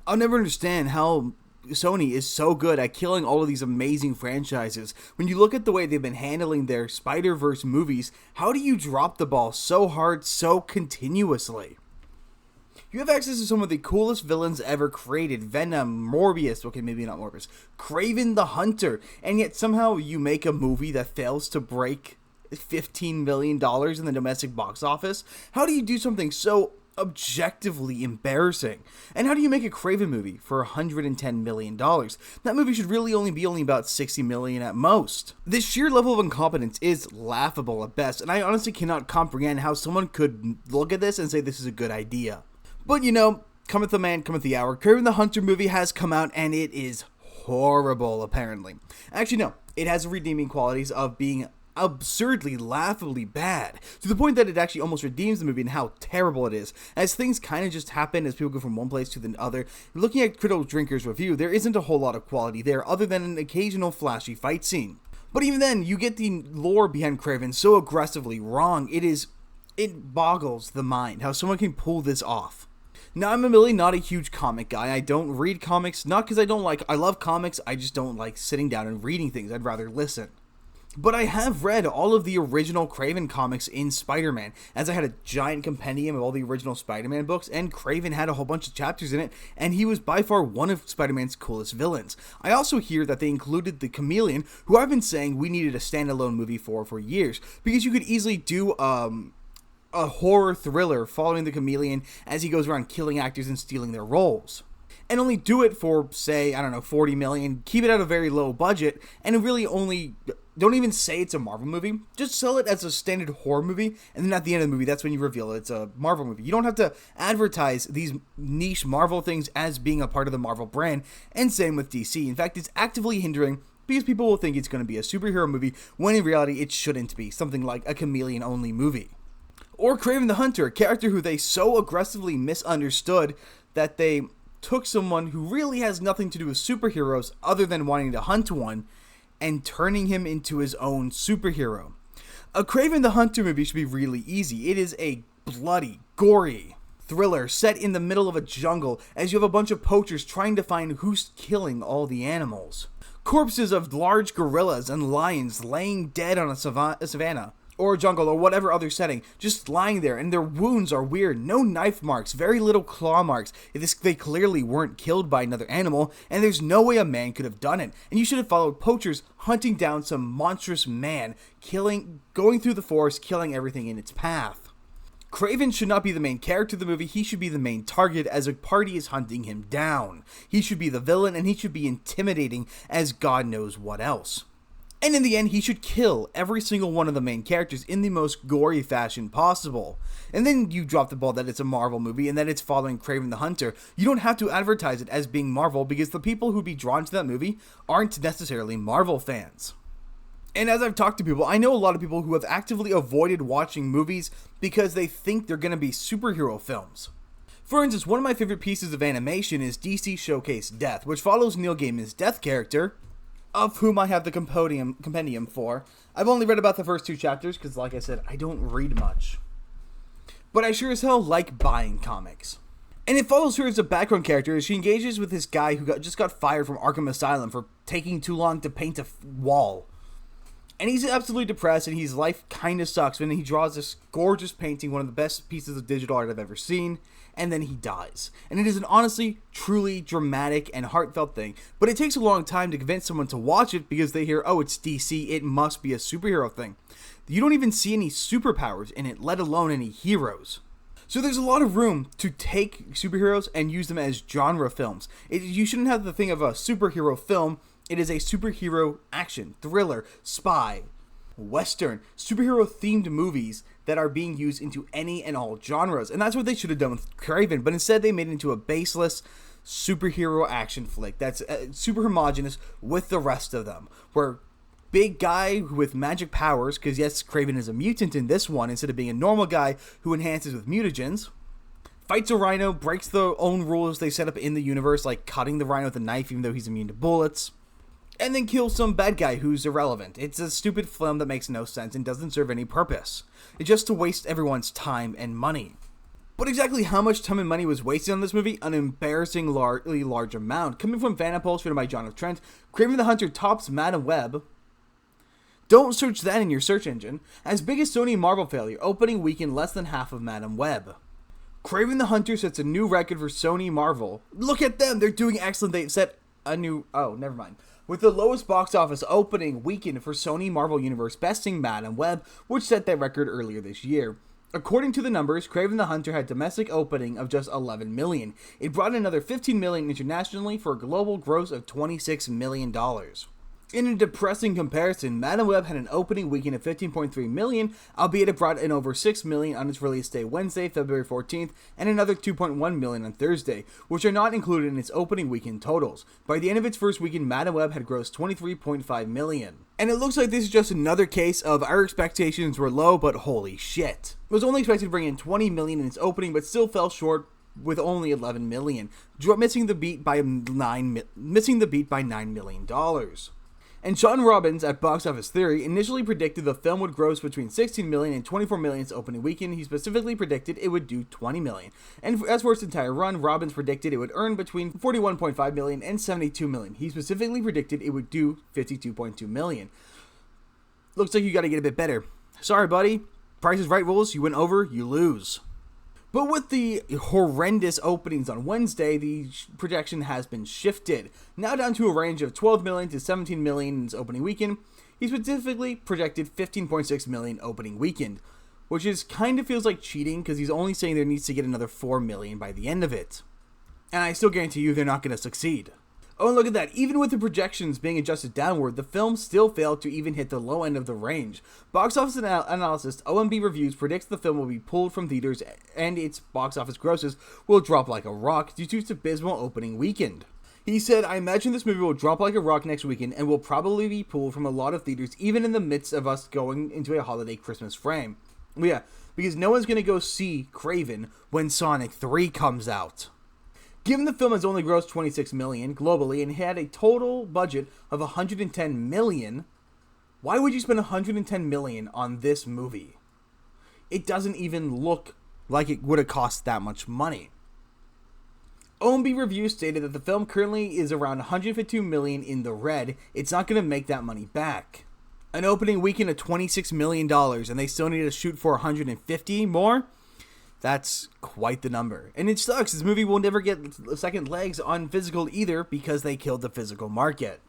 I'll never understand how Sony is so good at killing all of these amazing franchises. When you look at the way they've been handling their Spider-Verse movies, how do you drop the ball so hard, so continuously? You have access to some of the coolest villains ever created. Venom, Morbius, okay, maybe not Morbius, Kraven the Hunter, and yet somehow you make a movie that fails to break $15 million in the domestic box office? How do you do something so objectively embarrassing? And how do you make a Kraven movie for $110 million? That movie should really only be about $60 million at most. This sheer level of incompetence is laughable at best, and I honestly cannot comprehend how someone could look at this and say this is a good idea. But you know, cometh the man, cometh the hour. Kraven the Hunter movie has come out, and it is horrible, apparently. Actually, no, it has redeeming qualities of being absurdly, laughably bad, to the point that it actually almost redeems the movie and how terrible it is, as things kind of just happen as people go from one place to the other. Looking at Critical Drinker's review, there isn't a whole lot of quality there, other than an occasional flashy fight scene. But even then, you get the lore behind Kraven so aggressively wrong, it boggles the mind how someone can pull this off. Now, I'm really not a huge comic guy. I don't read comics, not because I love comics, I just don't like sitting down and reading things. I'd rather listen. But I have read all of the original Kraven comics in Spider-Man, as I had a giant compendium of all the original Spider-Man books, and Kraven had a whole bunch of chapters in it, and he was by far one of Spider-Man's coolest villains. I also hear that they included the Chameleon, who I've been saying we needed a standalone movie for years, because you could easily do a horror thriller following the Chameleon as he goes around killing actors and stealing their roles. And only do it for, say, I don't know, $40 million, keep it at a very low budget, and really only, don't even say it's a Marvel movie, just sell it as a standard horror movie, and then at the end of the movie, that's when you reveal it's a Marvel movie. You don't have to advertise these niche Marvel things as being a part of the Marvel brand, and same with DC. In fact, it's actively hindering, because people will think it's going to be a superhero movie, when in reality, it shouldn't be, something like a Chameleon-only movie. Or Kraven the Hunter, a character who they so aggressively misunderstood that they took someone who really has nothing to do with superheroes other than wanting to hunt one and turning him into his own superhero. A Kraven the Hunter movie should be really easy. It is a bloody, gory thriller set in the middle of a jungle as you have a bunch of poachers trying to find who's killing all the animals. Corpses of large gorillas and lions laying dead on a savannah. Or a jungle, or whatever other setting, just lying there, and their wounds are weird. No knife marks, very little claw marks. They clearly weren't killed by another animal, and there's no way a man could have done it. And you should have followed poachers hunting down some monstrous man, going through the forest, killing everything in its path. Kraven should not be the main character of the movie, he should be the main target as a party is hunting him down. He should be the villain, and he should be intimidating as God knows what else. And in the end, he should kill every single one of the main characters in the most gory fashion possible. And then you drop the ball that it's a Marvel movie and that it's following Kraven the Hunter. You don't have to advertise it as being Marvel because the people who'd be drawn to that movie aren't necessarily Marvel fans. And as I've talked to people, I know a lot of people who have actively avoided watching movies because they think they're going to be superhero films. For instance, one of my favorite pieces of animation is DC Showcase Death, which follows Neil Gaiman's Death character, of whom I have the compendium for. I've only read about the first 2 chapters, because like I said, I don't read much. But I sure as hell like buying comics. And it follows her as a background character as she engages with this guy who just got fired from Arkham Asylum for taking too long to paint a wall. And he's absolutely depressed, and his life kind of sucks, and he draws this gorgeous painting, one of the best pieces of digital art I've ever seen, and then he dies. And it is an honestly, truly dramatic and heartfelt thing, but it takes a long time to convince someone to watch it because they hear, oh, it's DC, it must be a superhero thing. You don't even see any superpowers in it, let alone any heroes. So there's a lot of room to take superheroes and use them as genre films. You shouldn't have the thing of a superhero film. It is a superhero action, thriller, spy, western, superhero-themed movies that are being used into any and all genres. And that's what they should have done with Kraven, but instead they made it into a baseless superhero action flick that's super homogenous with the rest of them. Where big guy with magic powers, because yes, Kraven is a mutant in this one instead of being a normal guy who enhances with mutagens, fights a rhino, breaks the own rules they set up in the universe, like cutting the rhino with a knife even though he's immune to bullets, and then kill some bad guy who's irrelevant. It's a stupid film that makes no sense and doesn't serve any purpose. It's just to waste everyone's time and money. But exactly how much time and money was wasted on this movie? An embarrassingly large amount. Coming from Fan Pulse, written by John F. Trent, Kraven the Hunter tops Madam Web. Don't search that in your search engine. As big as Sony Marvel failure, opening weekend less than half of Madam Web. Kraven the Hunter sets a new record for Sony Marvel. Look at them, they're doing excellent. They set a new... Oh, never mind. With the lowest box office opening weekend for Sony Marvel Universe, besting Madam Web, which set that record earlier this year. According to the numbers, Kraven the Hunter had domestic opening of just 11 million. It brought in another 15 million internationally for a global gross of $26 million. In a depressing comparison, Madam Web had an opening weekend of 15.3 million, albeit it brought in over 6 million on its release day Wednesday, February 14th, and another 2.1 million on Thursday, which are not included in its opening weekend totals. By the end of its first weekend, Madam Web had grossed 23.5 million. And it looks like this is just another case of our expectations were low, but holy shit. It was only expected to bring in 20 million in its opening, but still fell short with only 11 million, missing the beat by $9 million. And Sean Robbins at Box Office Theory initially predicted the film would gross between 16 million and 24 million its opening weekend. He specifically predicted it would do 20 million. And as for its entire run, Robbins predicted it would earn between 41.5 million and 72 million. He specifically predicted it would do 52.2 million. Looks like you gotta get a bit better. Sorry, buddy. Price is Right rules. You win over, you lose. But with the horrendous openings on Wednesday, the projection has been shifted. Now down to a range of 12 million to 17 million in its opening weekend. He specifically projected 15.6 million opening weekend, which is kind of feels like cheating because he's only saying there needs to get another 4 million by the end of it. And I still guarantee you they're not going to succeed. Oh, and look at that. Even with the projections being adjusted downward, the film still failed to even hit the low end of the range. Box office analyst OMB Reviews predicts the film will be pulled from theaters and its box office grosses will drop like a rock due to its abysmal opening weekend. He said, I imagine this movie will drop like a rock next weekend and will probably be pulled from a lot of theaters even in the midst of us going into a holiday Christmas frame. Yeah, because no one's going to go see Kraven when Sonic 3 comes out. Given the film has only grossed 26 million globally and had a total budget of 110 million, why would you spend 110 million on this movie? It doesn't even look like it would have cost that much money. OMB Review stated that the film currently is around 152 million in the red. It's not going to make that money back. An opening weekend of $26 million and they still need to shoot for 150 more? That's quite the number. And it sucks. This movie will never get second legs on physical either because they killed the physical market.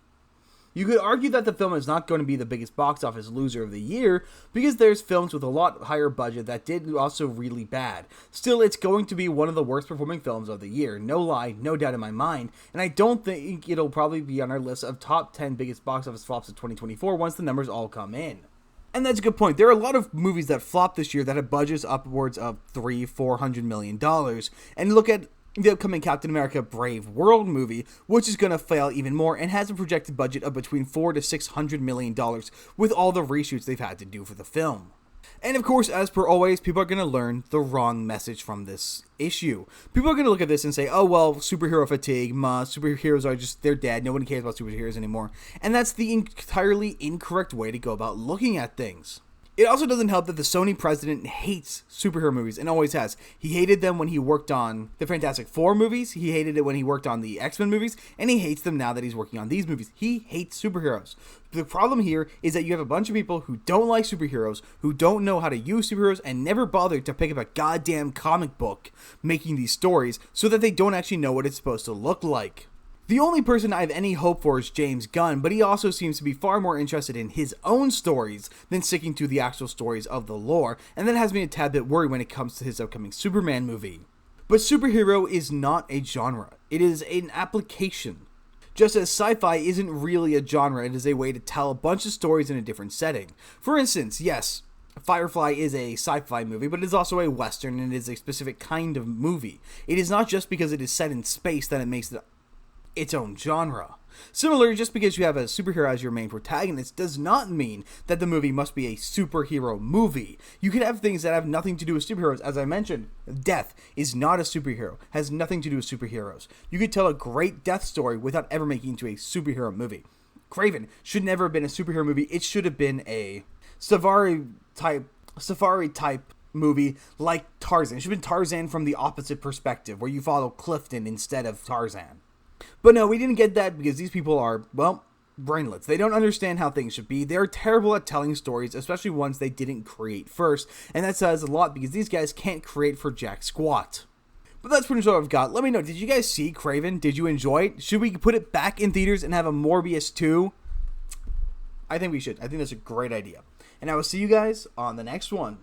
You could argue that the film is not going to be the biggest box office loser of the year because there's films with a lot higher budget that did also really bad. Still, it's going to be one of the worst performing films of the year. No lie, no doubt in my mind. And I don't think it'll probably be on our list of top 10 biggest box office flops of 2024 once the numbers all come in. And that's a good point. There are a lot of movies that flopped this year that have budgets upwards of $300-400 million. And look at the upcoming Captain America Brave World movie, which is going to fail even more and has a projected budget of between $400-600 million with all the reshoots they've had to do for the film. And of course, as per always, people are going to learn the wrong message from this issue. People are going to look at this and say, oh, well, superhero fatigue, superheroes are just, they're dead, nobody cares about superheroes anymore. And that's the entirely incorrect way to go about looking at things. It also doesn't help that the Sony president hates superhero movies and always has. He hated them when he worked on the Fantastic Four movies, he hated it when he worked on the X-Men movies, and he hates them now that he's working on these movies. He hates superheroes. The problem here is that you have a bunch of people who don't like superheroes, who don't know how to use superheroes, and never bothered to pick up a goddamn comic book making these stories so that they don't actually know what it's supposed to look like. The only person I have any hope for is James Gunn, but he also seems to be far more interested in his own stories than sticking to the actual stories of the lore, and that has me a tad bit worried when it comes to his upcoming Superman movie. But superhero is not a genre, it is an application. Just as sci-fi isn't really a genre, it is a way to tell a bunch of stories in a different setting. For instance, yes, Firefly is a sci-fi movie, but it is also a western and it is a specific kind of movie. It is not just because it is set in space that it makes it its own genre. Similarly, just because you have a superhero as your main protagonist does not mean that the movie must be a superhero movie. You can have things that have nothing to do with superheroes. As I mentioned, death is not a superhero, has nothing to do with superheroes. You could tell a great death story without ever making it into a superhero movie. Kraven should never have been a superhero movie. It should have been a safari type movie like Tarzan. It should have been Tarzan from the opposite perspective, where you follow Clifton instead of Tarzan. But no, we didn't get that because these people are, well, brainlets. They don't understand how things should be. They're terrible at telling stories, especially ones they didn't create first. And that says a lot because these guys can't create for jack squat. But that's pretty much what I've got. Let me know, did you guys see Kraven? Did you enjoy it? Should we put it back in theaters and have a Morbius 2? I think we should. I think that's a great idea. And I will see you guys on the next one.